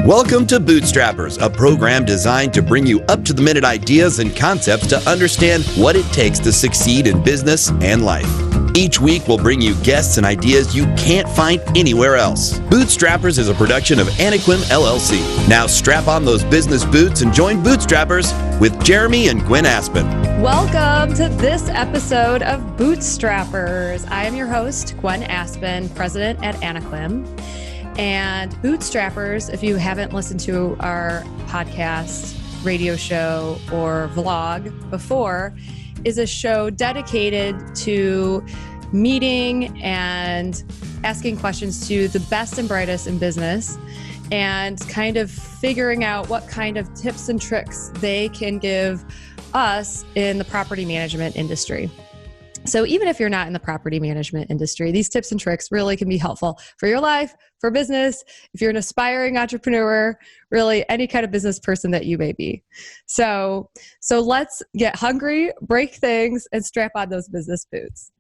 Welcome to Bootstrappers, a program designed to bring you up-to-the-minute ideas and concepts to understand what it takes to succeed in business and life. Each week, we'll bring you guests and ideas you can't find anywhere else. Bootstrappers is a production of Anequim, LLC. Now strap on those business boots and join Bootstrappers with Jeremy and Gwen Aspen. Welcome to this episode of Bootstrappers. I am your host, Gwen Aspen, president at Anequim. And Bootstrappers, if you haven't listened to our podcast, radio show, or vlog before, is a show dedicated to meeting and asking questions to the best and brightest in business and kind of figuring out what kind of tips and tricks they can give us in the property management industry. So even if you're not in the property management industry, these tips and tricks really can be helpful for your life, for business, if you're an aspiring entrepreneur, really any kind of business person that you may be. So let's get hungry, break things, and strap on those business boots.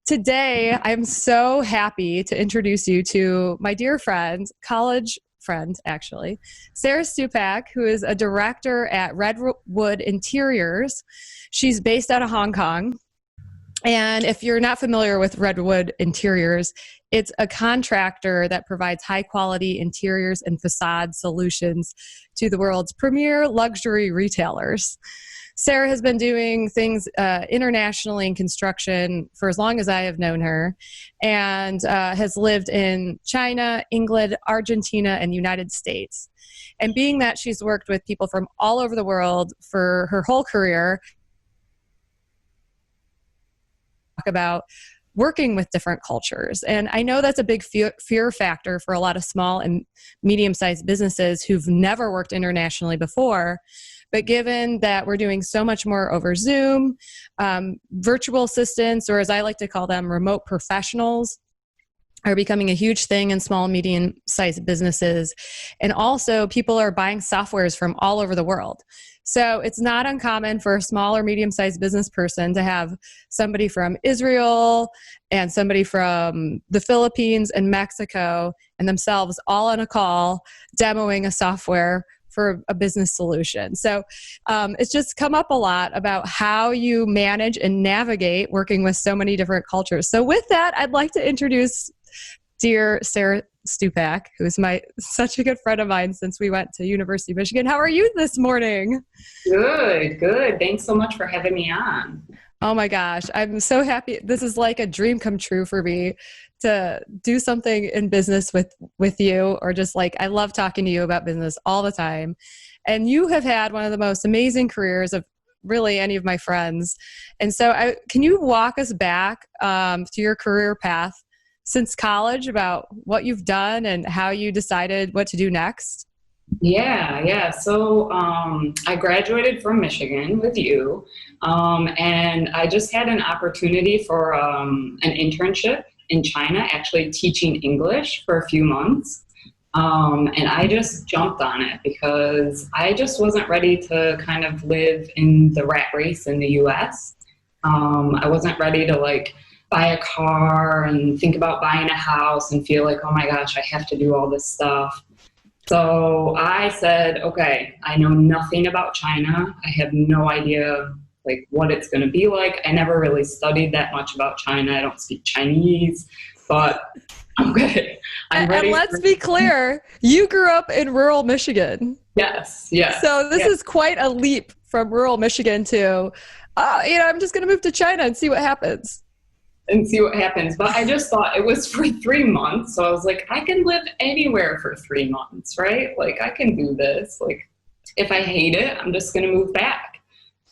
Today, I'm so happy to introduce you to my dear friend, college friend, actually, Sara Stupak, who is a director at Redwood Interiors. She's based out of Hong Kong. And if you're not familiar with Redwood Interiors, it's a contractor that provides high quality interiors and facade solutions to the world's premier luxury retailers. Sara has been doing things internationally in construction for as long as I have known her, and has lived in China, England, Argentina, and the United States. And being that she's worked with people from all over the world for her whole career, about working with different cultures. And I know that's a big fear factor for a lot of small and medium-sized businesses who've never worked internationally before. But given that we're doing so much more over Zoom, virtual assistants, or as I like to call them, remote professionals, are becoming a huge thing in small and medium-sized businesses. And also people are buying softwares from all over the world. So it's not uncommon for a small or medium-sized business person to have somebody from Israel and somebody from the Philippines and Mexico and themselves all on a call demoing a software for a business solution. So it's just come up a lot about how you manage and navigate working with so many different cultures. So with that, I'd like to introduce dear Sara Stupak, who is such a good friend of mine since we went to University of Michigan. How are you this morning? Good. Thanks so much for having me on. Oh my gosh, I'm so happy. This is like a dream come true for me to do something in business with you, or just like, I love talking to you about business all the time. And you have had one of the most amazing careers of really any of my friends. And so can you walk us back to your career path since college, about what you've done and how you decided what to do next? Yeah. So I graduated from Michigan with you, and I just had an opportunity for an internship in China, actually teaching English for a few months. And I just jumped on it because I just wasn't ready to kind of live in the rat race in the US. I wasn't ready to buy a car and think about buying a house and feel like, oh my gosh, I have to do all this stuff. So I said, okay, I know nothing about China. I have no idea what it's going to be like. I never really studied that much about China. I don't speak Chinese, but okay. I'm ready. And let's be clear, you grew up in rural Michigan. Yes. So this is quite a leap from rural Michigan to, I'm just going to move to China and see what happens. But I just thought it was for 3 months. So I was like, I can live anywhere for 3 months, right? I can do this. If I hate it, I'm just going to move back.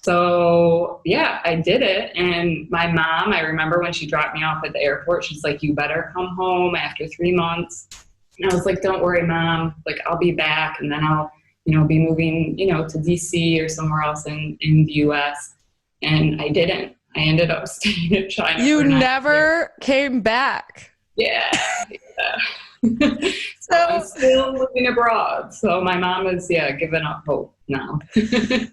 So yeah, I did it. And my mom, I remember when she dropped me off at the airport, she's like, you better come home after 3 months. And I was like, don't worry, Mom. I'll be back. And then I'll, be moving, to DC or somewhere else in the US. And I didn't. I ended up staying in China. You never came back. Yeah. So I'm still living abroad. So my mom is, giving up hope now.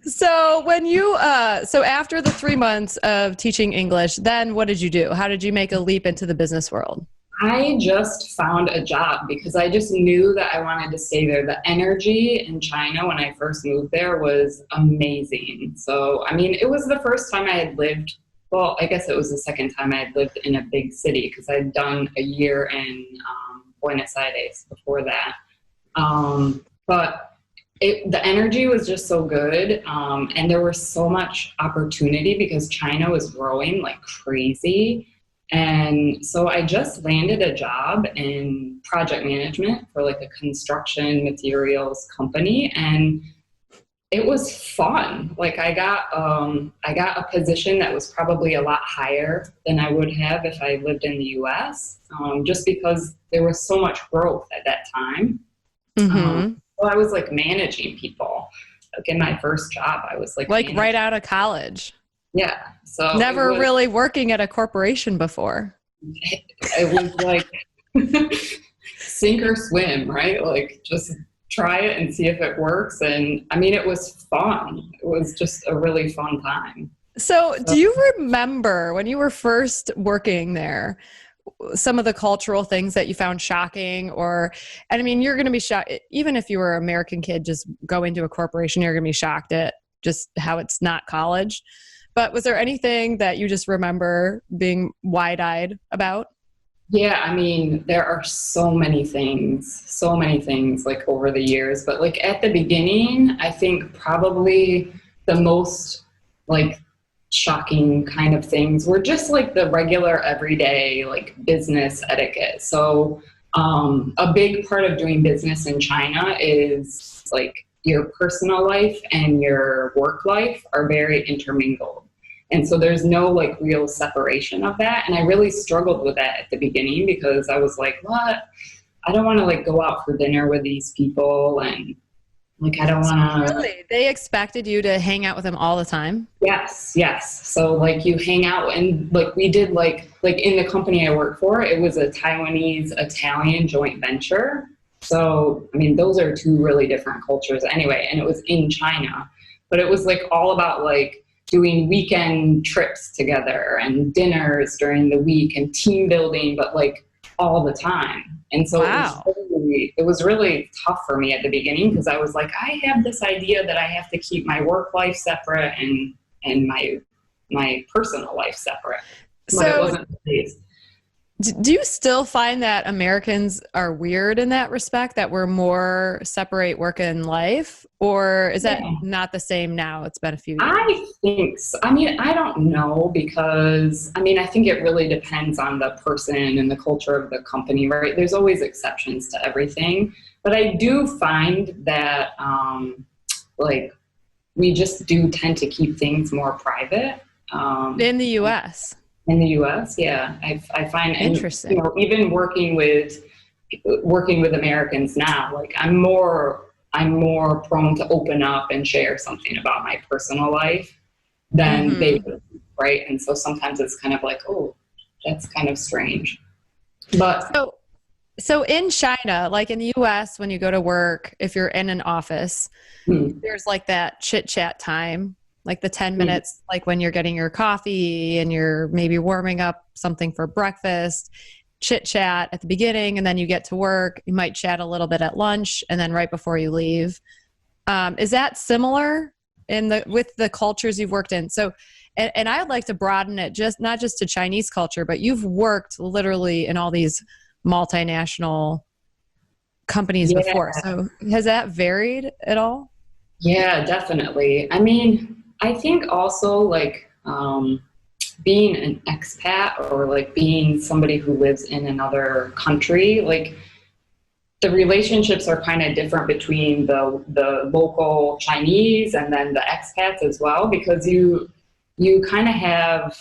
So when you, so after the 3 months of teaching English, then what did you do? How did you make a leap into the business world? I just found a job because I just knew that I wanted to stay there. The energy in China when I first moved there was amazing. So, I mean, it was the first time I had lived, well, I guess it was the second time I had lived in a big city because I'd done a year in Buenos Aires before that. But the energy was just so good. And there was so much opportunity because China was growing like crazy. And so I just landed a job in project management for like a construction materials company, and it was fun. Like I got a position that was probably a lot higher than I would have if I lived in the US, just because there was so much growth at that time. So I was like managing people. Like in my first job, I was like right out of college. Yeah. So never really working at a corporation before. It was like sink or swim, right? Like just try it and see if it works. And I mean, it was fun. It was just a really fun time. So do you remember when you were first working there, some of the cultural things that you found shocking? And I mean, you're going to be shocked, even if you were an American kid, just go into a corporation, you're going to be shocked at just how it's not college. But was there anything that you just remember being wide-eyed about? Yeah, I mean, there are so many things like over the years. But like at the beginning, I think probably the most like shocking kind of things were just like the regular everyday like business etiquette. So a big part of doing business in China is like your personal life and your work life are very intermingled. And so there's no like real separation of that. And I really struggled with that at the beginning because I was like, what? I don't want to like go out for dinner with these people. And like, I don't want to. Really? They expected you to hang out with them all the time? Yes. So like you hang out and like we did like in the company I worked for, it was a Taiwanese Italian joint venture. So, I mean, those are two really different cultures anyway. And it was in China, but it was like all about like doing weekend trips together and dinners during the week and team building, but like all the time. And so it was really tough for me at the beginning because I was like, I have this idea that I have to keep my work life separate and my personal life separate. But it wasn't the case. Do you still find that Americans are weird in that respect, that we're more separate work and life? Or is that not the same now? It's been a few years. I think so. I mean, I don't know because, I mean, I think it really depends on the person and the culture of the company, right? There's always exceptions to everything. But I do find that, like, we just do tend to keep things more private. In the U.S.? In the U.S., yeah, I find interesting. You know, even working with Americans now, like I'm more prone to open up and share something about my personal life than they would, right? And so sometimes it's kind of like, oh, that's kind of strange. But so in China, like in the U.S., when you go to work, if you're in an office, there's like that chit chat time. Like the 10 minutes, like when you're getting your coffee and you're maybe warming up something for breakfast, chit chat at the beginning, and then you get to work. You might chat a little bit at lunch and then right before you leave. Is that similar with the cultures you've worked in? So, and I would like to broaden it not just to Chinese culture, but you've worked literally in all these multinational companies before. So has that varied at all? Yeah, definitely. I mean, I think also like being an expat or like being somebody who lives in another country, like the relationships are kind of different between the local Chinese and then the expats as well, because you kind of have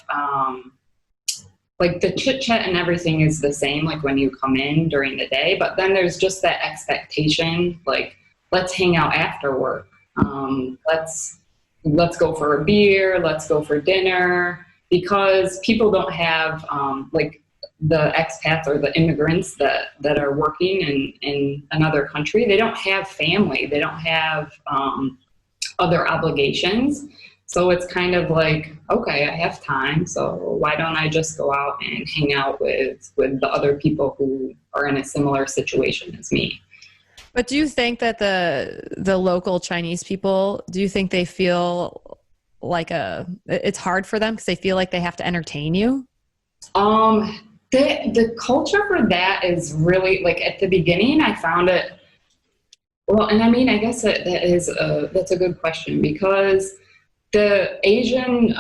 like the chit chat and everything is the same, like when you come in during the day, but then there's just that expectation, like let's hang out after work. Let's go for a beer, let's go for dinner, because people don't have like the expats or the immigrants that are working in another country, they don't have family, they don't have other obligations. So it's kind of like, okay, I have time, so why don't I just go out and hang out with the other people who are in a similar situation as me? But do you think that the local Chinese people, do you think they feel like it's hard for them because they feel like they have to entertain you? The culture for that is really, like, at the beginning, I found it, well, and I mean, I guess that's a good question, because the Asian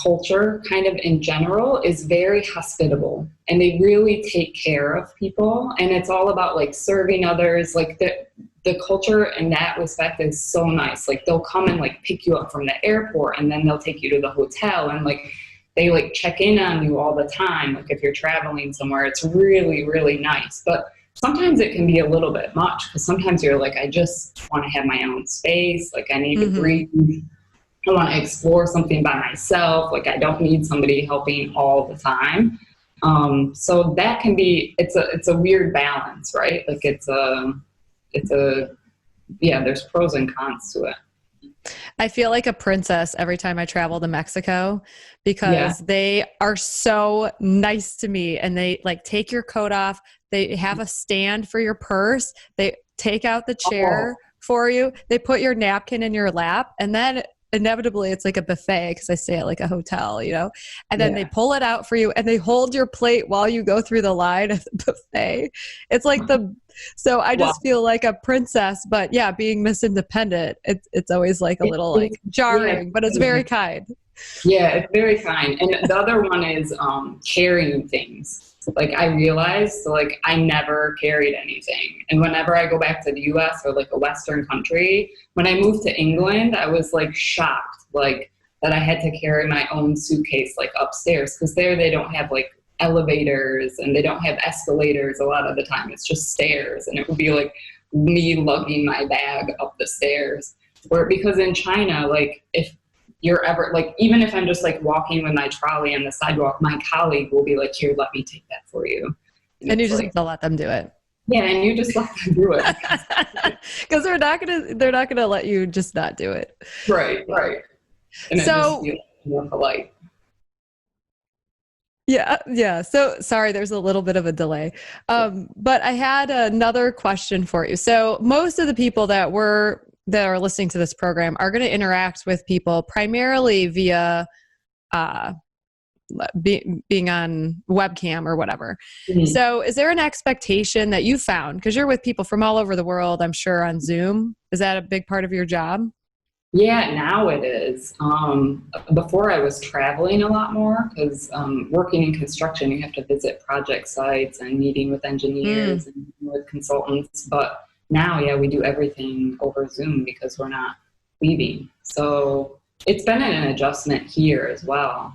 culture kind of in general is very hospitable, and they really take care of people, and it's all about like serving others. Like the culture in that respect is so nice. Like they'll come and like pick you up from the airport, and then they'll take you to the hotel, and like they like check in on you all the time. Like if you're traveling somewhere, it's really, really nice. But sometimes it can be a little bit much, because sometimes you're like, I just want to have my own space. Like I need to breathe. I want to explore something by myself. Like I don't need somebody helping all the time. So that can be, it's a weird balance, right? Like there's pros and cons to it. I feel like a princess every time I travel to Mexico, because they are so nice to me, and they like take your coat off. They have a stand for your purse. They take out the chair for you. They put your napkin in your lap, and then inevitably it's like a buffet, because I stay at like a hotel, and then they pull it out for you, and they hold your plate while you go through the line at the buffet. It's like so I just feel like a princess, but yeah, being Miss Independent, it's always like a little like jarring, but it's very kind. Yeah, it's very kind. And the other one is carrying things. Like I realized, like I never carried anything. And whenever I go back to the US or like a Western country, when I moved to England, I was like shocked, like that I had to carry my own suitcase like upstairs, because there they don't have like elevators and they don't have escalators a lot of the time. It's just stairs, and it would be like me lugging my bag up the stairs. Because in China, like if you're ever like, even if I'm just like walking with my trolley on the sidewalk, my colleague will be like, here, let me take that for you. And you just have to let them do it. Yeah, and you just let them do it. Because they're not gonna let you just not do it. Right. And so it just more polite. Yeah. So sorry, there's a little bit of a delay. But I had another question for you. So most of the people that are listening to this program are going to interact with people primarily via being on webcam or whatever. Mm-hmm. So is there an expectation that you found, because you're with people from all over the world, I'm sure, on Zoom? Is that a big part of your job? Yeah, now it is. Before I was traveling a lot more, because working in construction, you have to visit project sites and meeting with engineers and with consultants. But now, we do everything over Zoom because we're not leaving. So it's been an adjustment here as well.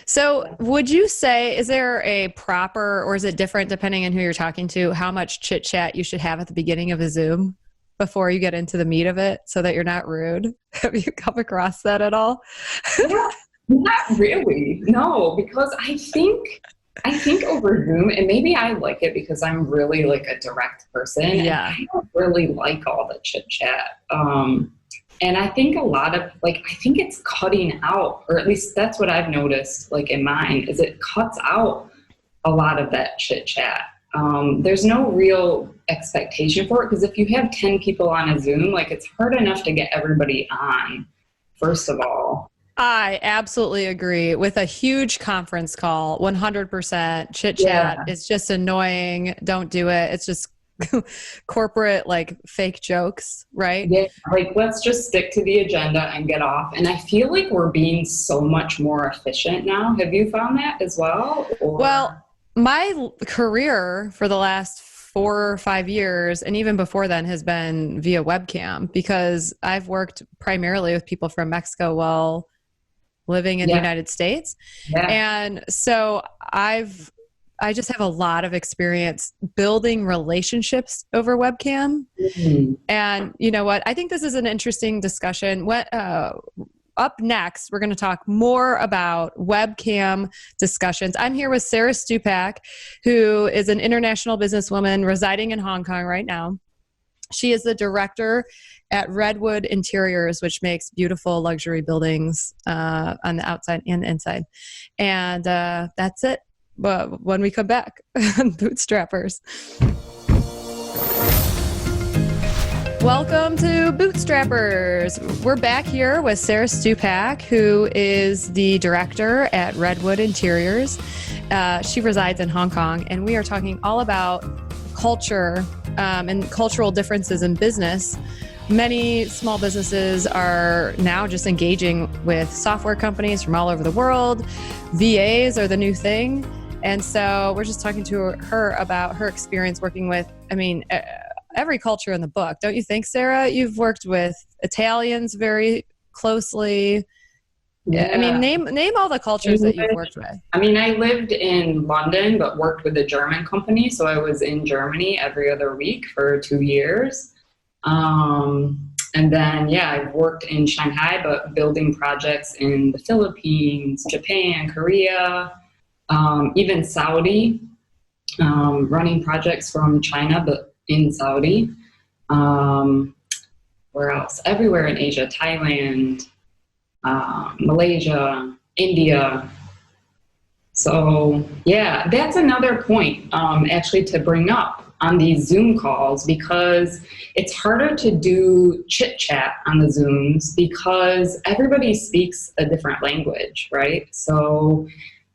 So would you say, is there a proper, or is it different depending on who you're talking to, how much chit chat you should have at the beginning of a Zoom before you get into the meat of it, so that you're not rude? Have you come across that at all? Not really. No, because I think over Zoom, and maybe I like it because I'm really like a direct person. Yeah. And I don't really like all the chit chat. And I think I think it's cutting out, or at least that's what I've noticed, like in mine, is it cuts out a lot of that chit chat. There's no real expectation for it, because if you have 10 people on a Zoom, like it's hard enough to get everybody on, first of all. I absolutely agree. With a huge conference call, 100% chit chat is just annoying. Don't do it. It's just corporate, like fake jokes, right? Yeah, like let's just stick to the agenda and get off. And I feel like we're being so much more efficient now. Have you found that as well? Well, my career for the last 4 or 5 years, and even before then, has been via webcam, because I've worked primarily with people from Mexico while living in the United States. Yeah. And so I just have a lot of experience building relationships over webcam. Mm-hmm. And you know what? I think this is an interesting discussion. Up next, we're going to talk more about webcam discussions. I'm here with Sara Stupak, who is an international businesswoman residing in Hong Kong right now. She is the director at Redwood Interiors, which makes beautiful luxury buildings on the outside and the inside. And that's it. But when we come back, Bootstrappers. Welcome to Bootstrappers. We're back here with Sara Stupak, who is the director at Redwood Interiors. She resides in Hong Kong, and we are talking all about culture and cultural differences in business. Many small businesses are now just engaging with software companies from all over the world. VAs are the new thing. And so we're just talking to her about her experience working with, every culture in the book. Don't you think, Sara? You've worked with Italians very closely. Yeah. Name all the cultures that you've worked with. I lived in London, but worked with a German company. So I was in Germany every other week for 2 years. And then, I've worked in Shanghai, but building projects in the Philippines, Japan, Korea, even Saudi, running projects from China, but in Saudi. Where else? Everywhere in Asia, Thailand, Malaysia, India. So that's another point actually to bring up on these Zoom calls, because it's harder to do chit chat on the Zooms because everybody speaks a different language, right? So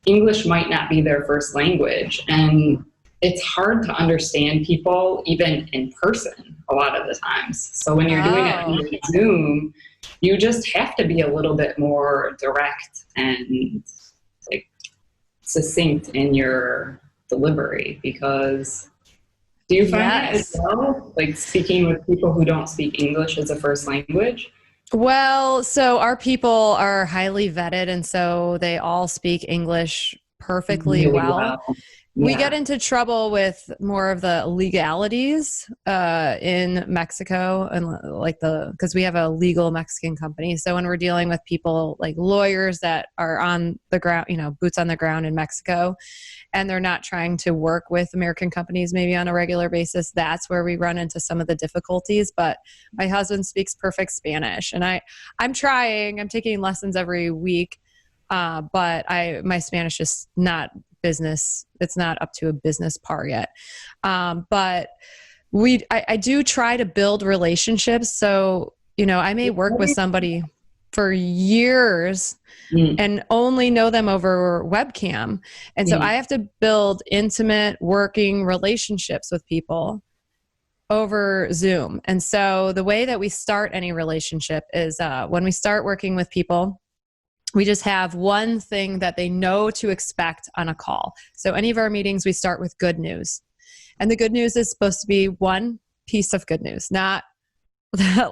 English might not be their first language, and it's hard to understand people even in person a lot of the times. So when you're doing it on Zoom, you just have to be a little bit more direct and succinct in your delivery, because do you find that as well? Speaking with people who don't speak English as a first language? Well, so our people are highly vetted, and so they all speak English perfectly Really well. We get into trouble with more of the legalities in Mexico, and because we have a legal Mexican company. So when we're dealing with people like lawyers that are on the ground, boots on the ground in Mexico, and they're not trying to work with American companies maybe on a regular basis, that's where we run into some of the difficulties. But my husband speaks perfect Spanish, and I'm taking lessons every week. But my Spanish is not business. It's not up to a business par yet. But I do try to build relationships. So, I may work with somebody for years and only know them over webcam. And so I have to build intimate working relationships with people over Zoom. And so the way that we start any relationship is when we start working with people, we just have one thing that they know to expect on a call. So any of our meetings, we start with good news. And the good news is supposed to be one piece of good news, not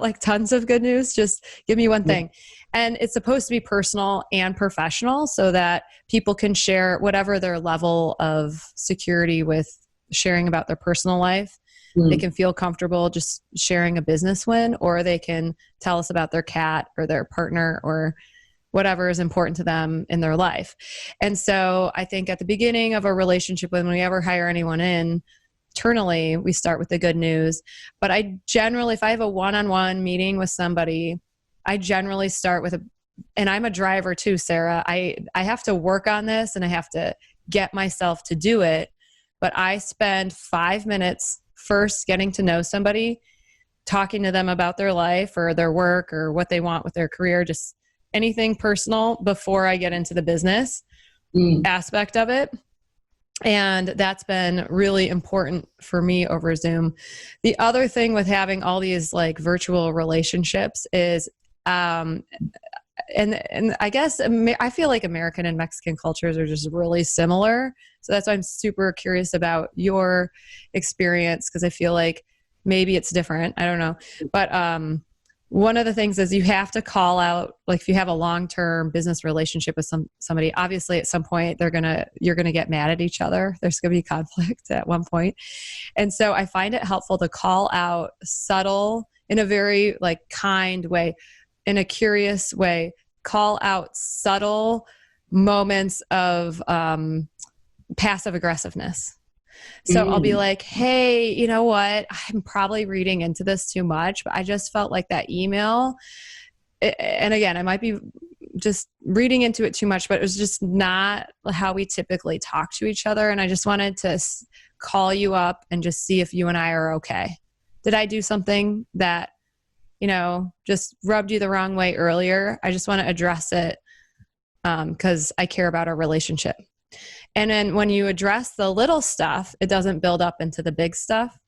like tons of good news. Just give me one thing. And it's supposed to be personal and professional so that people can share whatever their level of security with sharing about their personal life. They can feel comfortable just sharing a business win, or they can tell us about their cat or their partner or whatever is important to them in their life. And so I think at the beginning of a relationship, when we ever hire anyone in, internally, we start with the good news. But I generally, if I have a one-on-one meeting with somebody, I generally start with and I'm a driver too, Sara. I have to work on this and I have to get myself to do it. But I spend 5 minutes first getting to know somebody, talking to them about their life or their work or what they want with their career, just anything personal before I get into the business aspect of it. And that's been really important for me over Zoom. The other thing with having all these virtual relationships is, and I guess I feel like American and Mexican cultures are just really similar. So that's why I'm super curious about your experience, because I feel like maybe it's different. I don't know. But one of the things is you have to call out, if you have a long-term business relationship with somebody, obviously at some point you're going to get mad at each other. There's going to be conflict at one point. And so I find it helpful to call out subtle, in a very kind way, in a curious way, call out subtle moments of passive aggressiveness. So I'll be like, hey, you know what? I'm probably reading into this too much, but I just felt like that email, and again, I might be just reading into it too much, but it was just not how we typically talk to each other. And I just wanted to call you up and just see if you and I are okay. Did I do something that, just rubbed you the wrong way earlier? I just want to address it because I care about our relationship. And then when you address the little stuff, it doesn't build up into the big stuff.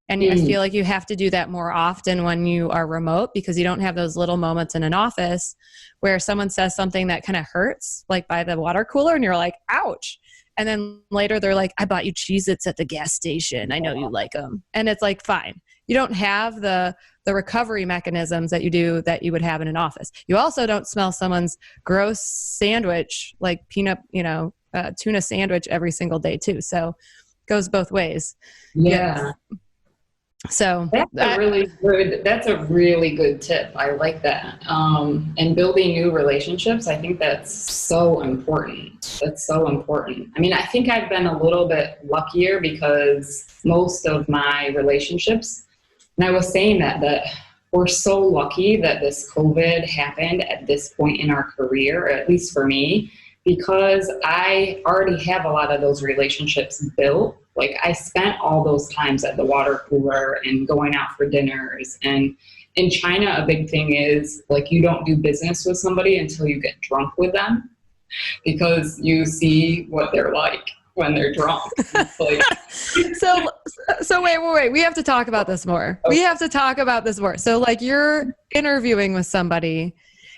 And I feel like you have to do that more often when you are remote, because you don't have those little moments in an office where someone says something that kind of hurts, like by the water cooler, and you're like, ouch. And then later they're like, I bought you Cheez-Its at the gas station. I know you like them. And it's like, fine. You don't have the recovery mechanisms that you would have in an office. You also don't smell someone's gross sandwich, like peanut, tuna sandwich every single day too. So it goes both ways. Yeah. So that's a really good tip. I like that. And building new relationships, I think that's so important. That's so important. I mean, I think I've been a little bit luckier because most of my relationships, and I was saying that we're so lucky that this COVID happened at this point in our career, or at least for me, because I already have a lot of those relationships built. Like, I spent all those times at the water cooler and going out for dinners. And in China, a big thing is, like, you don't do business with somebody until you get drunk with them, because you see what they're like when they're drunk. Like, so wait. We have to talk about this more. Okay. We have to talk about this more. So, like, you're interviewing with somebody,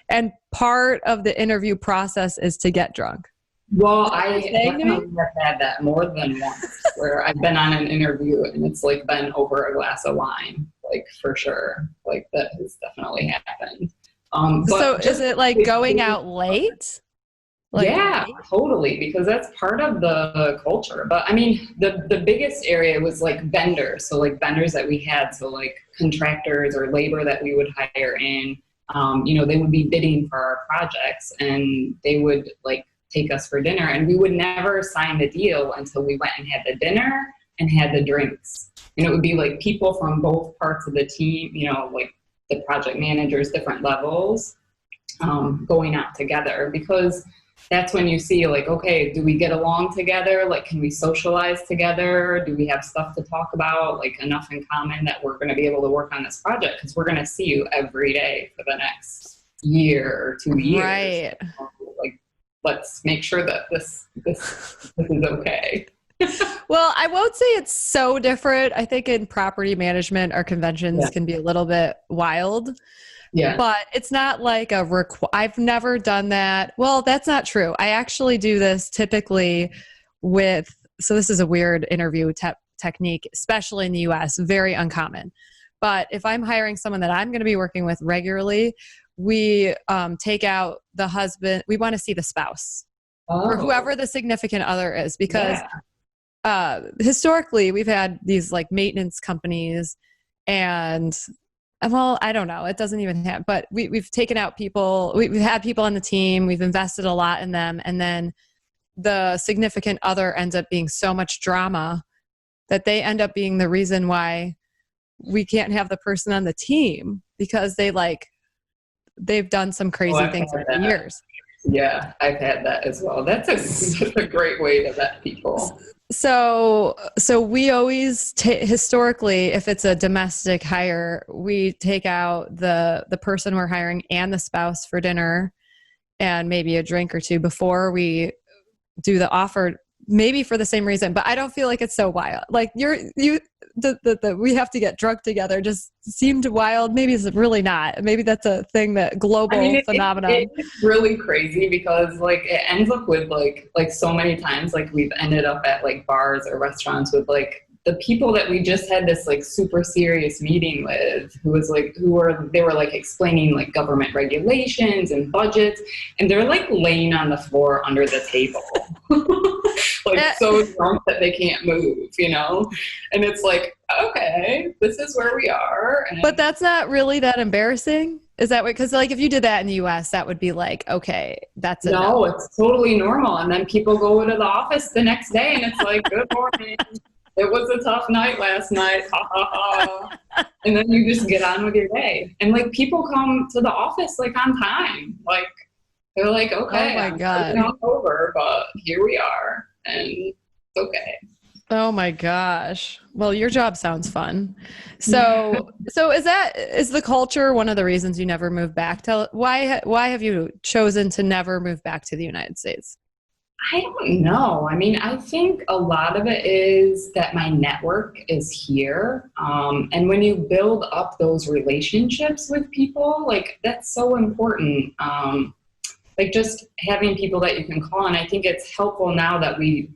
and part of the interview process is to get drunk. Well, I definitely have had that more than once, where I've been on an interview and it's like been over a glass of wine, like, for sure. Like, that has definitely happened. So is it like going out late? Yeah, totally, because that's part of the culture. But I mean, the biggest area was like vendors. So like vendors that we had, so like contractors or labor that we would hire in, they would be bidding for our projects, and they would like take us for dinner, and we would never sign the deal until we went and had the dinner and had the drinks. And it would be like people from both parts of the team, like the project managers, different levels, going out together, because that's when you see, like, okay, do we get along together? Like, can we socialize together? Do we have stuff to talk about, like enough in common that we're going to be able to work on this project? Because we're going to see you every day for the next year or 2 years. Right. Like, let's make sure that this is okay. Well, I won't say it's so different. I think in property management, our conventions can be a little bit wild. Yeah. But it's not like I've never done that. Well, that's not true. I actually do this typically so this is a weird interview technique, especially in the US, very uncommon. But if I'm hiring someone that I'm going to be working with regularly, we take out the husband. We want to see the spouse or whoever the significant other is, because historically we've had these like maintenance companies, and well, I don't know, it doesn't even have, but we've taken out people. We've had people on the team. We've invested a lot in them. And then the significant other ends up being so much drama that they end up being the reason why we can't have the person on the team, because they've done some crazy things over the years. Yeah, I've had that as well. That's a great way to vet people. So we always historically, if it's a domestic hire, we take out the person we're hiring and the spouse for dinner and maybe a drink or two before we do the offer, maybe for the same reason. But I don't feel like it's so wild. Like we have to get drunk together just seemed wild. Maybe it's really not. Maybe that's a thing, that global phenomenon. It's really crazy, because like it ends up with like so many times, like we've ended up at like bars or restaurants with like the people that we just had this like super serious meeting with, they were like explaining like government regulations and budgets, and they're like laying on the floor under the table. Like so drunk that they can't move, and it's like, okay, this is where we are. But that's not really that embarrassing. Is that what? Because like if you did that in the US, that would be like, okay, that's it's totally normal. And then people go into the office the next day and it's like, good morning. it was a tough night last night. Ha, ha, ha. And then you just get on with your day. And like people come to the office like on time. Like they're like, okay, Oh my God. I'm over, but here we are. And it's okay. Oh my gosh. Well, your job sounds fun. So is the culture one of the reasons you never moved back to, why have you chosen to never move back to the United States? I don't know. I mean, I think a lot of it is that my network is here. And when you build up those relationships with people, like that's so important. Like just having people that you can call. And I think it's helpful now that we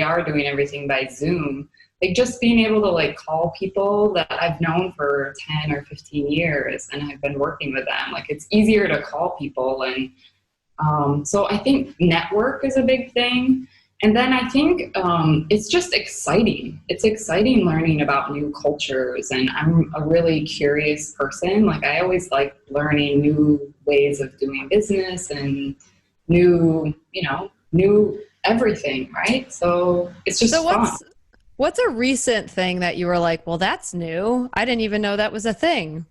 are doing everything by Zoom, like just being able to like call people that I've known for 10 or 15 years and I've been working with them. Like it's easier to call people. And so I think network is a big thing. And then I think it's just exciting. It's exciting learning about new cultures. And I'm a really curious person. Like I always like learning new ways of doing business and new everything, right? So it's just fun. What's a recent thing that you were like, well, that's new. I didn't even know that was a thing.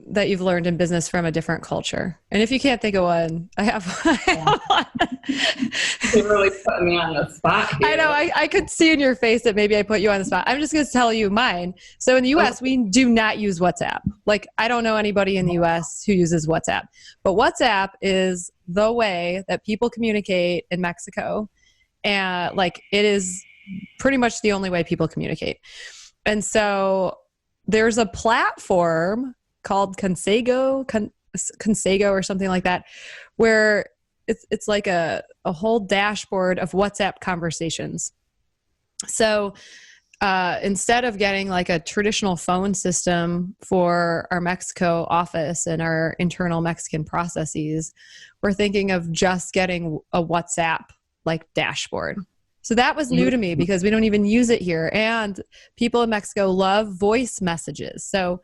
That you've learned in business from a different culture. And if you can't think of one, I have one. You're really putting me on the spot here. I know. I could see in your face that maybe I put you on the spot. I'm just going to tell you mine. So in the US, we do not use WhatsApp. Like I don't know anybody in the US who uses WhatsApp. But WhatsApp is the way that people communicate in Mexico. And like it is pretty much the only way people communicate. And so there's a platform called Consejo or something like that, where it's like a whole dashboard of WhatsApp conversations. So instead of getting like a traditional phone system for our Mexico office and our internal Mexican processes, we're thinking of just getting a WhatsApp like dashboard. So that was new to me because we don't even use it here. And people in Mexico love voice messages. So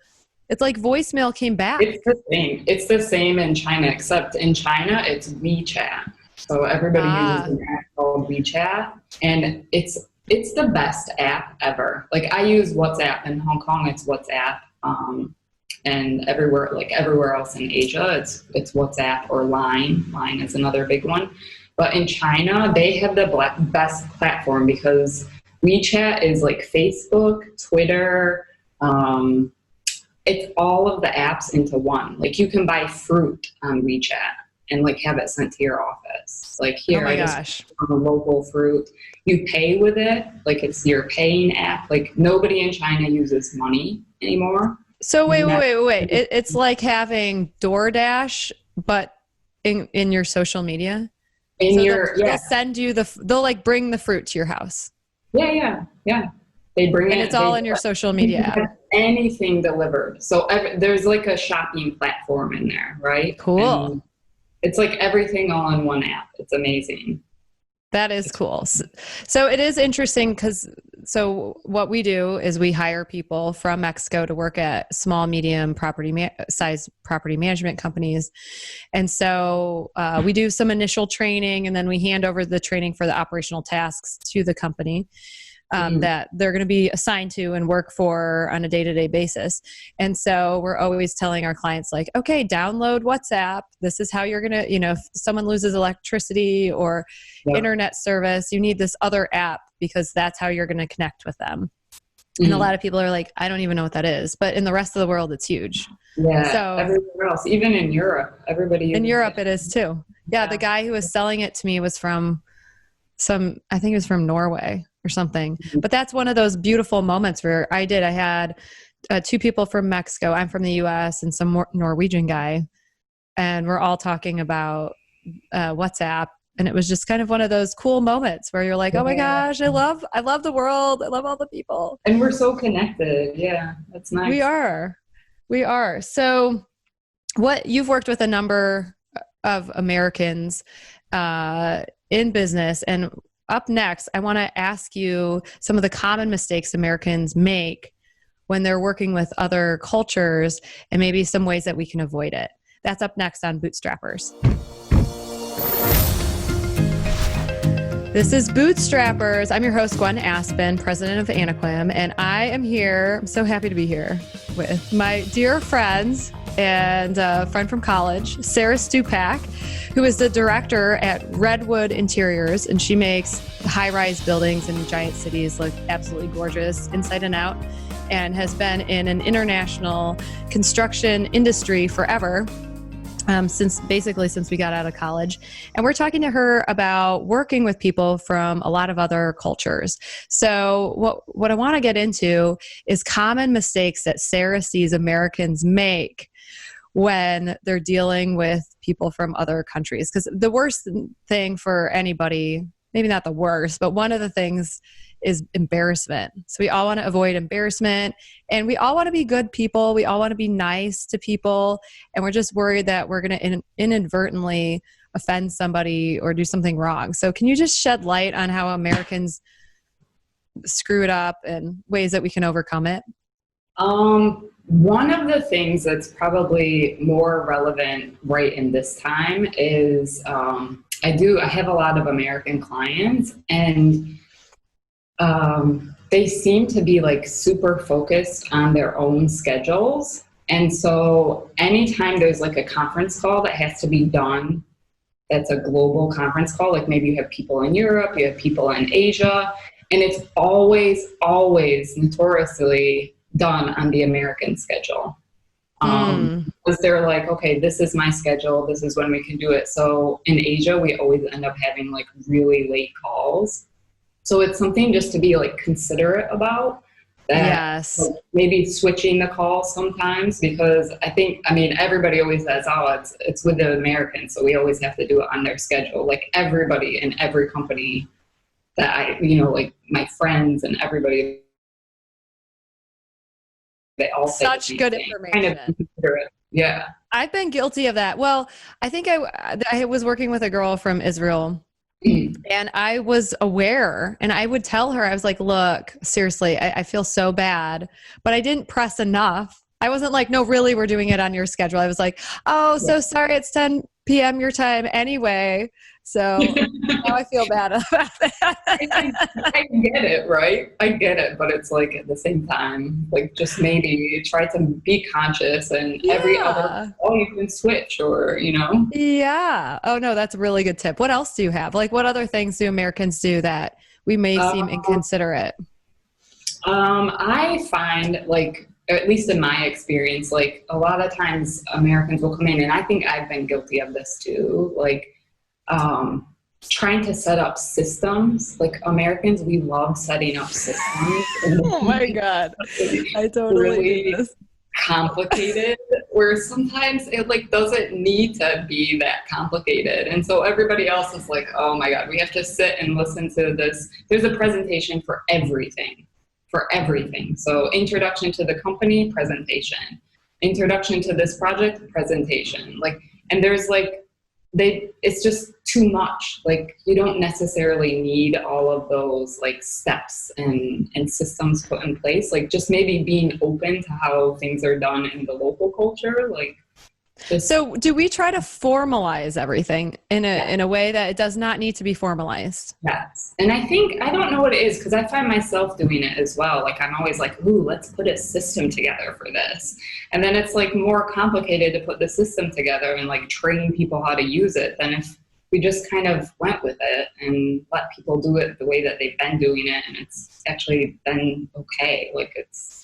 it's like voicemail came back. It's the same. It's the same in China, except in China, it's WeChat. So everybody uses an app called WeChat. And it's the best app ever. Like I use WhatsApp in Hong Kong, it's WhatsApp. And everywhere else in Asia, it's WhatsApp or Line. Line is another big one. But in China, they have the best platform because WeChat is like Facebook, Twitter, it's all of the apps into one. Like you can buy fruit on WeChat and like have it sent to your office. Like here, just on a local fruit. You pay with it. Like it's your paying app. Like nobody in China uses money anymore. So wait. It's like having DoorDash, but in your social media. They'll send you they'll like bring the fruit to your house. Yeah. They bring it. And it's all in your social media app. Anything delivered. So there's like a shopping platform in there, right? Cool. And it's like everything all in one app. It's amazing. That is cool. So it is interesting because what we do is we hire people from Mexico to work at small, medium size property management companies. And so we do some initial training and then we hand over the training for the operational tasks to the company. That they're going to be assigned to and work for on a day-to-day basis. And so we're always telling our clients like, okay, download WhatsApp. This is how you're going to, if someone loses electricity or internet service, you need this other app because that's how you're going to connect with them. And a lot of people are like, I don't even know what that is. But in the rest of the world, it's huge. Yeah, so everywhere else, even in Europe, everybody uses in Europe, it is too. Yeah, the guy who was selling it to me was from I think it was from Norway or something. But that's one of those beautiful moments where I had two people from Mexico. I'm from the US and some Norwegian guy. And we're all talking about WhatsApp. And it was just kind of one of those cool moments where you're like, oh my gosh, I love the world. I love all the people. And we're so connected. Yeah, that's nice. We are. So you've worked with a number of Americans in business. And up next, I want to ask you some of the common mistakes Americans make when they're working with other cultures and maybe some ways that we can avoid it. That's up next on Bootstrappers. This is Bootstrappers. I'm your host, Gwen Aspen, president of Anequim, and I am here. I'm so happy to be here with my dear friends and a friend from college, Sara Stupak, who is the director at Redwood Interiors, and she makes high-rise buildings in giant cities look absolutely gorgeous inside and out, and has been in an international construction industry forever. Since we got out of college. And we're talking to her about working with people from a lot of other cultures. So what I want to get into is common mistakes that Sara sees Americans make when they're dealing with people from other countries. Because the worst thing for anybody, maybe not the worst, but one of the things is embarrassment. So we all want to avoid embarrassment, and we all want to be good people. We all want to be nice to people, and we're just worried that we're going to inadvertently offend somebody or do something wrong. So can you just shed light on how Americans screw it up and ways that we can overcome it? One of the things that's probably more relevant right in this time is I have a lot of American clients, and they seem to be like super focused on their own schedules. And so anytime there's like a conference call that has to be done, that's a global conference call, like maybe you have people in Europe, you have people in Asia, and it's always notoriously done on the American schedule. Because they're like, okay, this is my schedule, this is when we can do it. So in Asia, we always end up having like really late calls. So it's something just to be like considerate about. Yes. Like, maybe switching the call sometimes, because everybody always says, oh, it's with the Americans, so we always have to do it on their schedule. Like everybody in every company that like my friends and everybody, they all say such good information. Kind of considerate. Yeah. I've been guilty of that. Well, I think I was working with a girl from Israel. And I was aware, and I would tell her, I was like, look, seriously, I feel so bad, but I didn't press enough. I wasn't like, no, really, we're doing it on your schedule. I was like, oh, so sorry, it's 10 p.m. your time anyway. So now I feel bad about that. I get it, right? I get it. But it's like at the same time, like just maybe try to be conscious, and every other call you can switch, or, Yeah. Oh, no, that's a really good tip. What else do you have? Like, what other things do Americans do that we may seem inconsiderate? I find, like, at least in my experience, like a lot of times Americans will come in, and I think I've been guilty of this too, like, trying to set up systems. Like Americans, we love setting up systems. Oh my God. I totally really do this. Complicated, where sometimes it like doesn't need to be that complicated. And so everybody else is like, oh my God, we have to sit and listen to this. There's a presentation for everything. So introduction to the company, presentation. Introduction to this project, presentation. Like, and there's like, it's just too much. Like, you don't necessarily need all of those like steps and systems put in place. Like, just maybe being open to how things are done in the local culture. Like, so do we try to formalize everything in a way that it does not need to be formalized? Yes. And I don't know what it is, because I find myself doing it as well. Like, I'm always like, ooh, let's put a system together for this. And then it's like more complicated to put the system together and like train people how to use it than if we just kind of went with it and let people do it the way that they've been doing it. And it's actually been okay.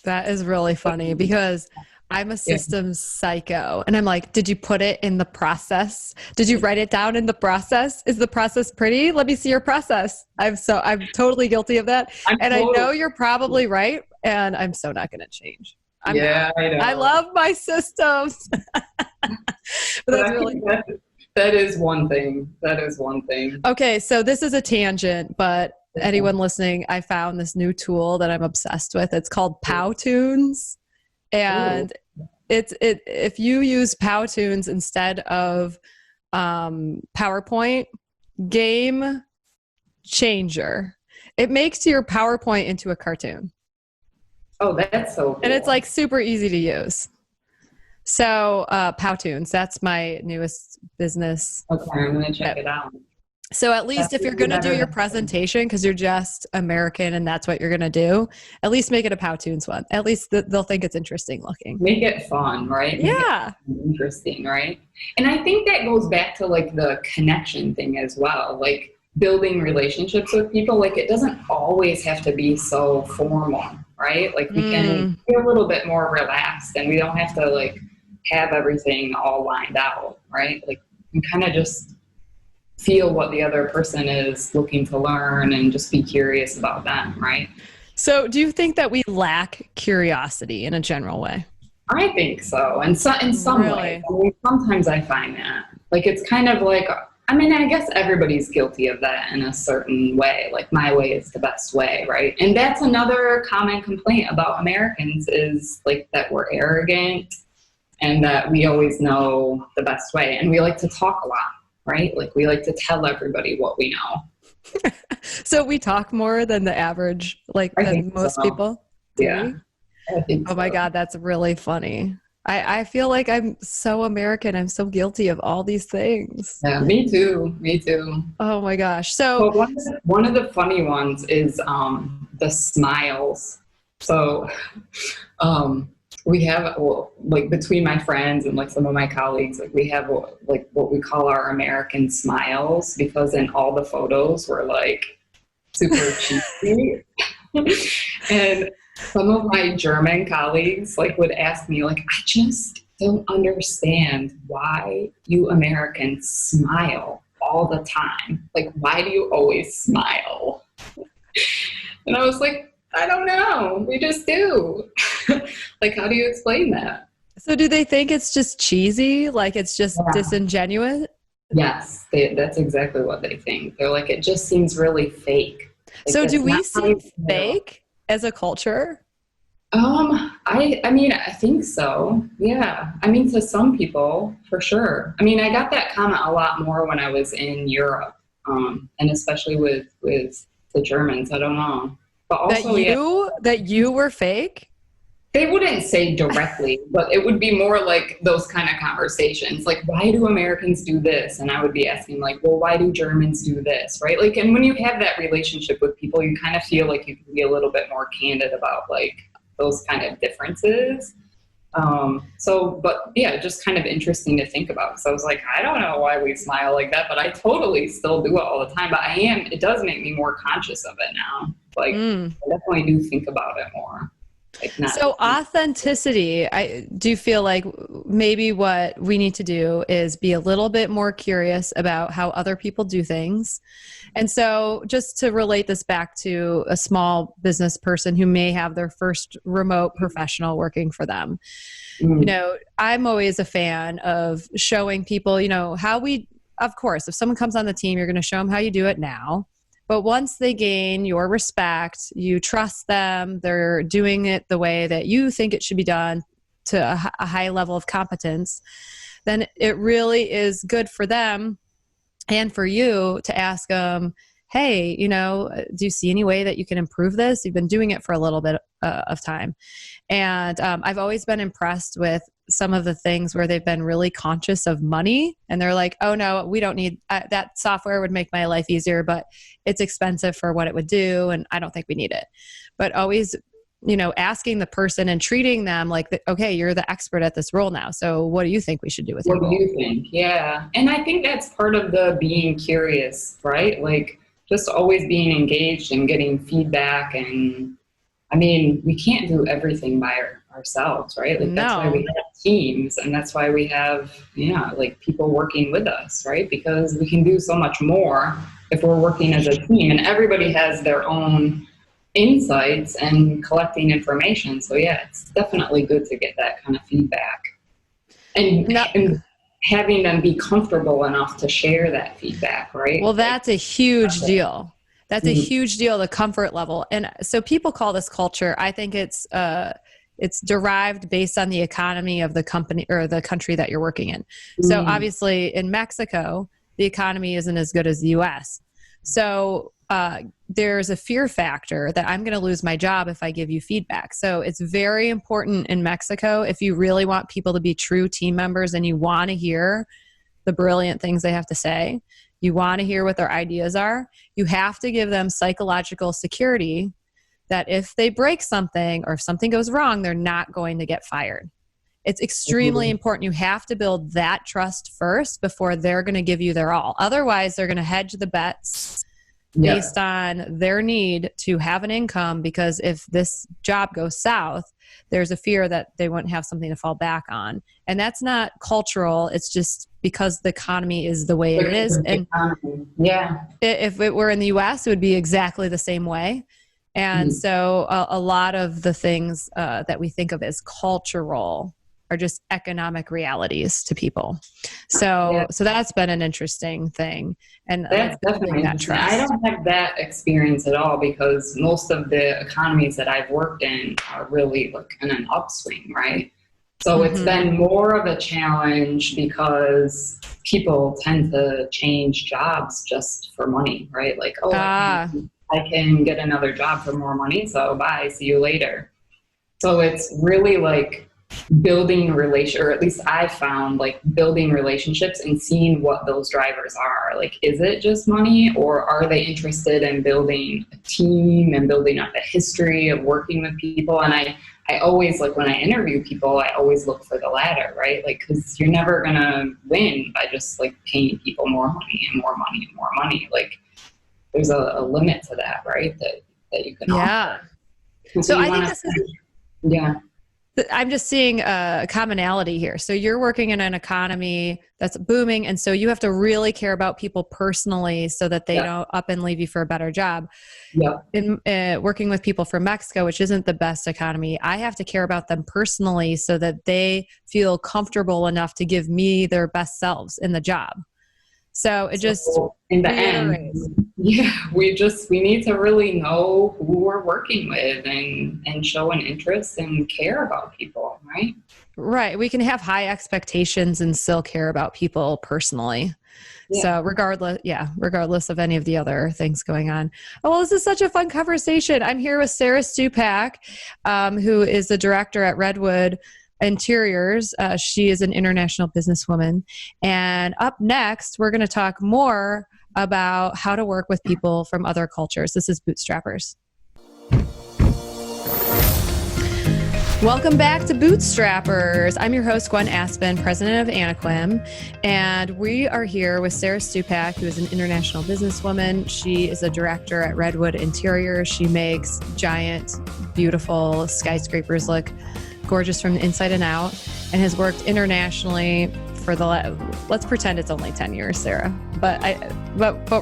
That is really funny, because I'm a systems psycho, and I'm like, did you put it in the process? Did you write it down in the process? Is the process pretty? Let me see your process. I'm totally guilty of that. I know you're probably right, and I'm so not going to change. I know. I love my systems. But that's really that is one thing. Okay, so this is a tangent, but anyone listening, I found this new tool that I'm obsessed with. It's called Powtoons. And if you use Powtoons instead of PowerPoint, game changer. It makes your PowerPoint into a cartoon. Oh, that's so cool. And it's like super easy to use. So Powtoons, that's my newest business. Okay, I'm going to check it out. So at least if you're going to do your presentation, because you're just American and that's what you're going to do, at least make it a Powtoons one. At least they'll think it's interesting looking. Make it fun, right? Yeah. Make it interesting, right? And I think that goes back to like the connection thing as well. Like building relationships with people, like it doesn't always have to be so formal, right? Like we can be a little bit more relaxed and we don't have to like have everything all lined out, right? Like we kind of just feel what the other person is looking to learn and just be curious about them, right? So do you think that we lack curiosity in a general way? I think so. And so in some Really? ways, I mean, sometimes I find that like, it's kind of like, I mean, I guess everybody's guilty of that in a certain way. Like my way is the best way, right? And that's another common complaint about Americans is like that we're arrogant and that we always know the best way. And we like to talk a lot, right? Like we like to tell everybody what we know. So we talk more than the average, like than most people? Yeah. I think oh my God, that's really funny. I feel like I'm so American. I'm so guilty of all these things. Yeah, me too. Me too. Oh my gosh. So well, one of the funny ones is the smiles. So we have like between my friends and like some of my colleagues, like we have like what we call our American smiles because in all the photos we're like super cheesy. And some of my German colleagues like would ask me like, I just don't understand why you Americans smile all the time. Like, why do you always smile? And I was like, I don't know. We just do. Like, how do you explain that? So do they think it's just cheesy? Like it's just disingenuous? Yes, that's exactly what they think. They're like, it just seems really fake. Like, so do we seem fake as a culture? I mean, I think so. Yeah. I mean, to some people, for sure. I mean, I got that comment a lot more when I was in Europe, and especially with the Germans. I don't know. But also, that you were fake? They wouldn't say directly, but it would be more like those kind of conversations. Like, why do Americans do this? And I would be asking like, well, why do Germans do this? Right. Like, and when you have that relationship with people, you kind of feel like you can be a little bit more candid about like those kind of differences. But yeah, just kind of interesting to think about. So I was like, I don't know why we smile like that, but I totally still do it all the time. But it does make me more conscious of it now. Like I definitely do think about it more. So authenticity, I do feel like maybe what we need to do is be a little bit more curious about how other people do things. And so just to relate this back to a small business person who may have their first remote professional working for them, you know, I'm always a fan of showing people, you know, of course, if someone comes on the team, you're going to show them how you do it now. But once they gain your respect, you trust them, they're doing it the way that you think it should be done to a high level of competence, then it really is good for them and for you to ask them, hey, you know, do you see any way that you can improve this? You've been doing it for a little bit of time. And I've always been impressed with some of the things where they've been really conscious of money and they're like, oh no, we don't need that software would make my life easier, but it's expensive for what it would do. And I don't think we need it. But always, you know, asking the person and treating them like, okay, you're the expert at this role now. So what do you think we should do with your role? What do you think? Yeah. And I think that's part of the being curious, right? Like just always being engaged and getting feedback. And I mean, we can't do everything by ourselves, right? Like that's why we have teams and that's why we have, like people working with us, right? Because we can do so much more if we're working as a team and everybody has their own insights and collecting information. So yeah, it's definitely good to get that kind of feedback and having them be comfortable enough to share that feedback, right? Well, that's a huge deal. That's a huge deal, the comfort level. And so people call this culture. I think it's derived based on the economy of the company or the country that you're working in. So obviously in Mexico, the economy isn't as good as the US. So there's a fear factor that I'm going to lose my job if I give you feedback. So it's very important in Mexico, if you really want people to be true team members and you want to hear the brilliant things they have to say, You want to hear what their ideas are. You have to give them psychological security that if they break something or if something goes wrong, they're not going to get fired. It's extremely important. You have to build that trust first before they're going to give you their all. Otherwise, they're going to hedge the bets based on their need to have an income, because if this job goes south, there's a fear that they won't have something to fall back on. And that's not cultural. It's just because the economy is the way it is. And if it were in the US, it would be exactly the same way. And so a lot of the things that we think of as cultural are just economic realities to people. So that's been an interesting thing. And that's definitely that trust. I don't have that experience at all, because most of the economies that I've worked in are really like in an upswing, right? So it's been more of a challenge because people tend to change jobs just for money, right? Like, I can get another job for more money, so bye, see you later. So it's really like building or at least I found like building relationships and seeing what those drivers are. Like, is it just money, or are they interested in building a team and building up a history of working with people? And I always, like, when I interview people, I always look for the latter, right? Like, because you're never gonna win by just like paying people more money and more money and more money. Like, there's a limit to that, right? That you can offer. So I think this is I'm just seeing a commonality here. So you're working in an economy that's booming, and so you have to really care about people personally so that they don't up and leave you for a better job. In working with people from Mexico, which isn't the best economy, I have to care about them personally so that they feel comfortable enough to give me their best selves in the job. So it just in the end, we need to really know who we're working with and show an interest and care about people, right? Right. We can have high expectations and still care about people personally. So regardless of any of the other things going on. Oh, well, this is such a fun conversation. I'm here with Sara Stupak, who is the director at Redwood Interiors. She is an international businesswoman. And up next, we're going to talk more about how to work with people from other cultures. This is Bootstrappers. Welcome back to Bootstrappers. I'm your host, Gwen Aspen, president of Anequim, and we are here with Sara Stupak, who is an international businesswoman. She is a director at Redwood Interiors. She makes giant, beautiful skyscrapers look gorgeous from the inside and out, and has worked internationally for let's pretend it's only 10 years, Sara, but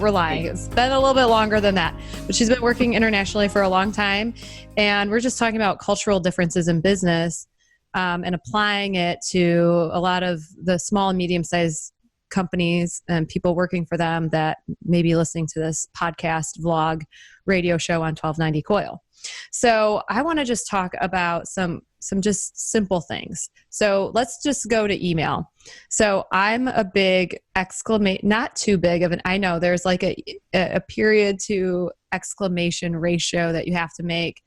we're lying. It's been a little bit longer than that, but she's been working internationally for a long time. And we're just talking about cultural differences in business, and applying it to a lot of the small and medium-sized companies and people working for them that may be listening to this podcast, vlog, radio show on 1290 Coil. So I want to just talk about some just simple things. So let's just go to email. So I'm a big not too big of an, I know there's like a period to exclamation ratio that you have to make.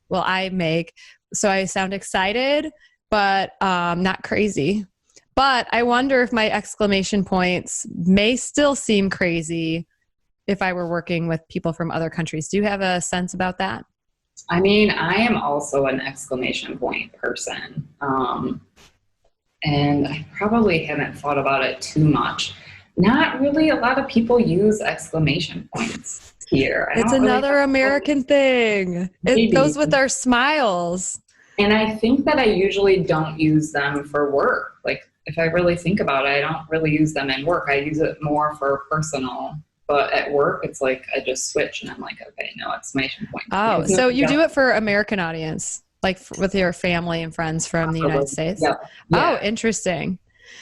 Well, I make, so I sound excited, but not crazy. But I wonder if my exclamation points may still seem crazy if I were working with people from other countries. Do you have a sense about that? I mean, I am also an exclamation point person. And I probably haven't thought about it too much. Not really a lot of people use exclamation points here. It's another American thing. It goes with our smiles. And I think that I usually don't use them for work. Like, if I really think about it, I don't really use them in work. I use it more for personal. But at work, it's like I just switch and I'm like, okay, no exclamation point. Oh, so you do it for American audience, like with your family and friends from the United States? Yeah. Oh, interesting.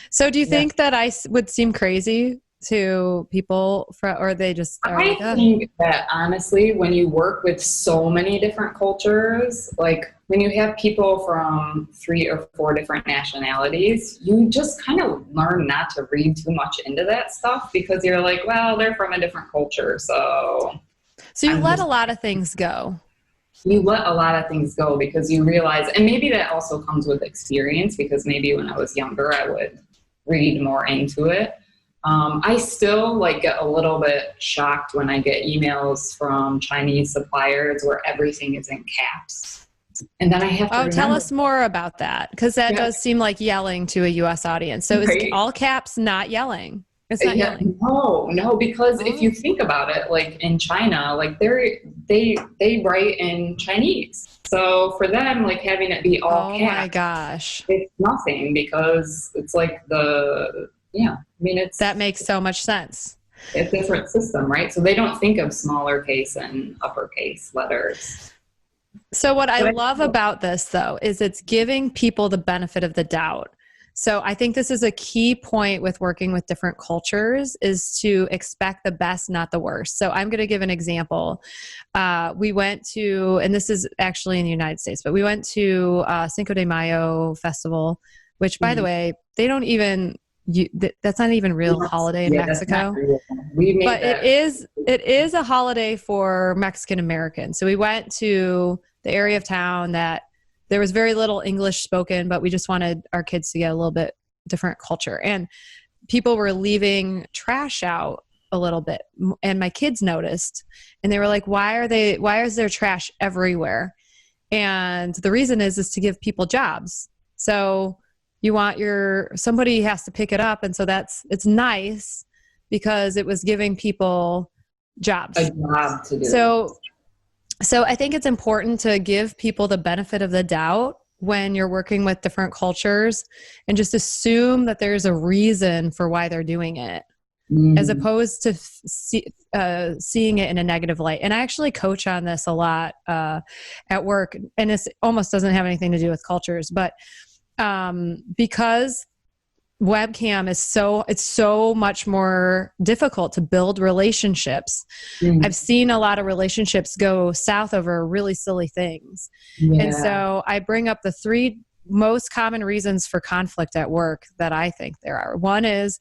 So do you think that I would seem crazy to people, or they just are I think that honestly, when you work with so many different cultures, like when you have people from 3 or 4 different nationalities, you just kind of learn not to read too much into that stuff, because you're like, well, they're from a different culture. So you let a lot of things go. You let a lot of things go because you realize, and maybe that also comes with experience, because maybe when I was younger, I would read more into it. I still like get a little bit shocked when I get emails from Chinese suppliers where everything is in caps. And then I have to remember. Tell us more about that, because that Yeah. does seem like yelling to a U.S. audience. So is Right. all caps not yelling? It's not yelling. No, because if you think about it, like in China, like they write in Chinese. So for them, like having it be all caps, my gosh, it's nothing, because it's like that makes so much sense. A different system, right? So they don't think of smaller case and uppercase letters. So what I love about this, though, is it's giving people the benefit of the doubt. So I think this is a key point with working with different cultures, is to expect the best, not the worst. So I'm going to give an example. We went to, and this is actually in the United States, but we went to Cinco de Mayo festival, which, by the way, they don't even, that's not even a real holiday in Mexico. But it is a holiday for Mexican Americans. So we went to the area of town that there was very little English spoken, but we just wanted our kids to get a little bit different culture. And people were leaving trash out a little bit. And my kids noticed, and they were like, why is there trash everywhere? And the reason is to give people jobs. So you want somebody has to pick it up. And so it's nice because it was giving people jobs. A job to do. So I think it's important to give people the benefit of the doubt when you're working with different cultures, and just assume that there's a reason for why they're doing it, as opposed to seeing it in a negative light. And I actually coach on this a lot at work, and it almost doesn't have anything to do with cultures, but because webcam it's so much more difficult to build relationships. I've seen a lot of relationships go south over really silly things. And so I bring up the 3 most common reasons for conflict at work that I think there are. One is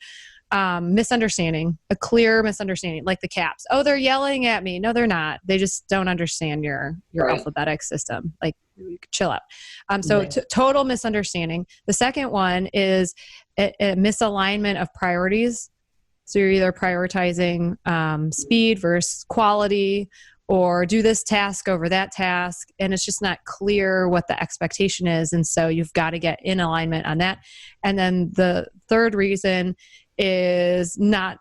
misunderstanding, a clear misunderstanding, like the caps. Oh, they're yelling at me. No, they're not. They just don't understand your alphabetic system. Like, chill out. Total misunderstanding. The second one is a misalignment of priorities. So you're either prioritizing speed versus quality, or do this task over that task, and it's just not clear what the expectation is. And so you've got to get in alignment on that. And then the third reason is not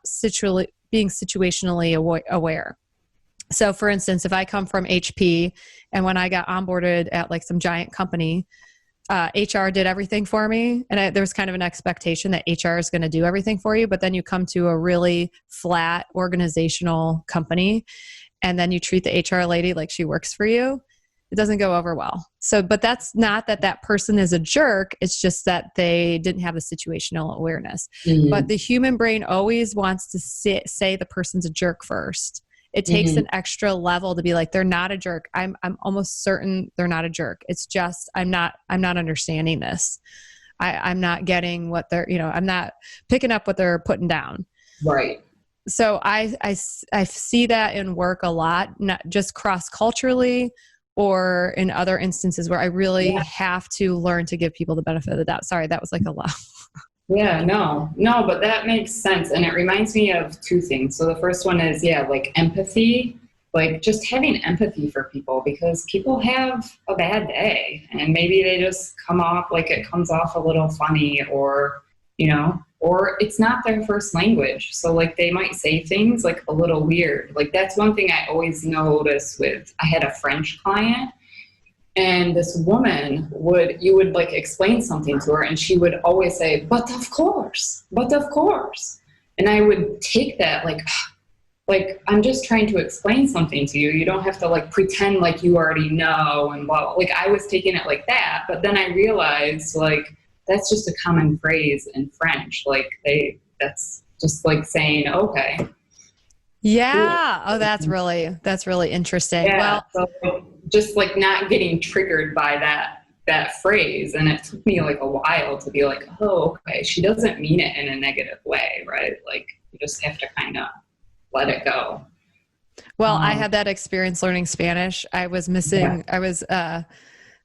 being situationally aware. So for instance, if I come from HP, and when I got onboarded at like some giant company, HR did everything for me. And there was kind of an expectation that HR is going to do everything for you. But then you come to a really flat organizational company, and then you treat the HR lady like she works for you. It doesn't go over well. So, but that's not that person is a jerk. It's just that they didn't have the situational awareness. But the human brain always wants to say the person's a jerk first. It takes an extra level to be like, they're not a jerk. I'm almost certain they're not a jerk. It's just, I'm not understanding this. I'm not getting what I'm not picking up what they're putting down. Right. So I see that in work a lot, not just cross-culturally, or in other instances where I really have to learn to give people the benefit of the doubt. Sorry, that was like a lot. Yeah, no, but that makes sense. And it reminds me of 2 things. So the first one is, like empathy, like just having empathy for people, because people have a bad day and maybe they just come off like it comes off a little funny, or it's not their first language. So like they might say things like a little weird. Like that's one thing I always notice I had a French client, and this woman you would like explain something to her, and she would always say, but of course. And I would take that like, I'm just trying to explain something to you. You don't have to like pretend like you already know and blah, blah. Like I was taking it like that, but then I realized like, that's just a common phrase in French. Like that's just like saying, okay. Yeah. Oh, that's really interesting. Yeah, well, so just like not getting triggered by that phrase. And it took me like a while to be like, oh, okay, she doesn't mean it in a negative way, right? Like you just have to kind of let it go. Well, I had that experience learning Spanish. I was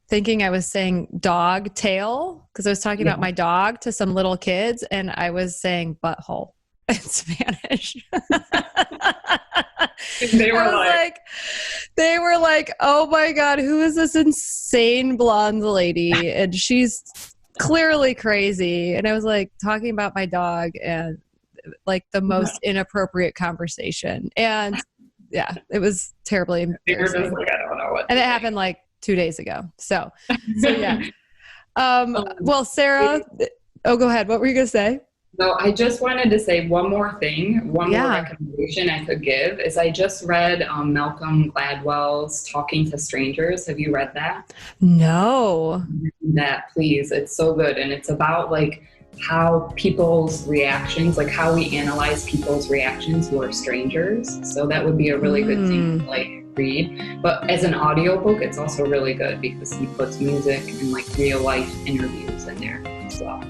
thinking I was saying dog tail because I was talking about my dog to some little kids, and I was saying butthole. in Spanish. They were like, oh my God, who is this insane blonde lady? And she's clearly crazy. And I was like talking about my dog and like the most inappropriate conversation. And yeah, it was terribly embarrassing. They were just like, I don't know what. And it happened like 2 days ago. So yeah. Well, Sarah, go ahead. What were you going to say? So I just wanted to say one more thing. One more recommendation I could give is I just read Malcolm Gladwell's Talking to Strangers. Have you read that? No. That, please. It's so good. And it's about like how people's reactions, like how we analyze people's reactions who are strangers. So that would be a really good thing to like read. But as an audiobook, it's also really good because he puts music and like real life interviews in there as well.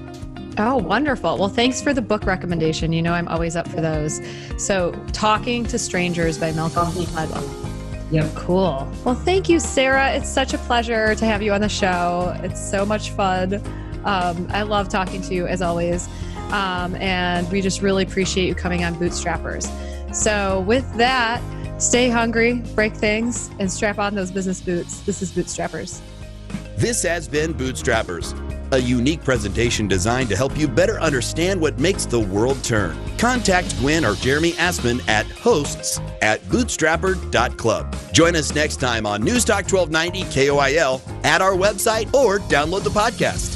Oh, wonderful. Well, thanks for the book recommendation. You know, I'm always up for those. So Talking to Strangers by Malcolm Gladwell. Yep. Cool. Well, thank you, Sarah. It's such a pleasure to have you on the show. It's so much fun. I love talking to you as always. And we just really appreciate you coming on Bootstrappers. So with that, stay hungry, break things, and strap on those business boots. This is Bootstrappers. This has been Bootstrappers, a unique presentation designed to help you better understand what makes the world turn. Contact Gwen or Jeremy Aspin at hosts@bootstrapper.club. Join us next time on News Talk 1290 KOIL, at our website, or download the podcast.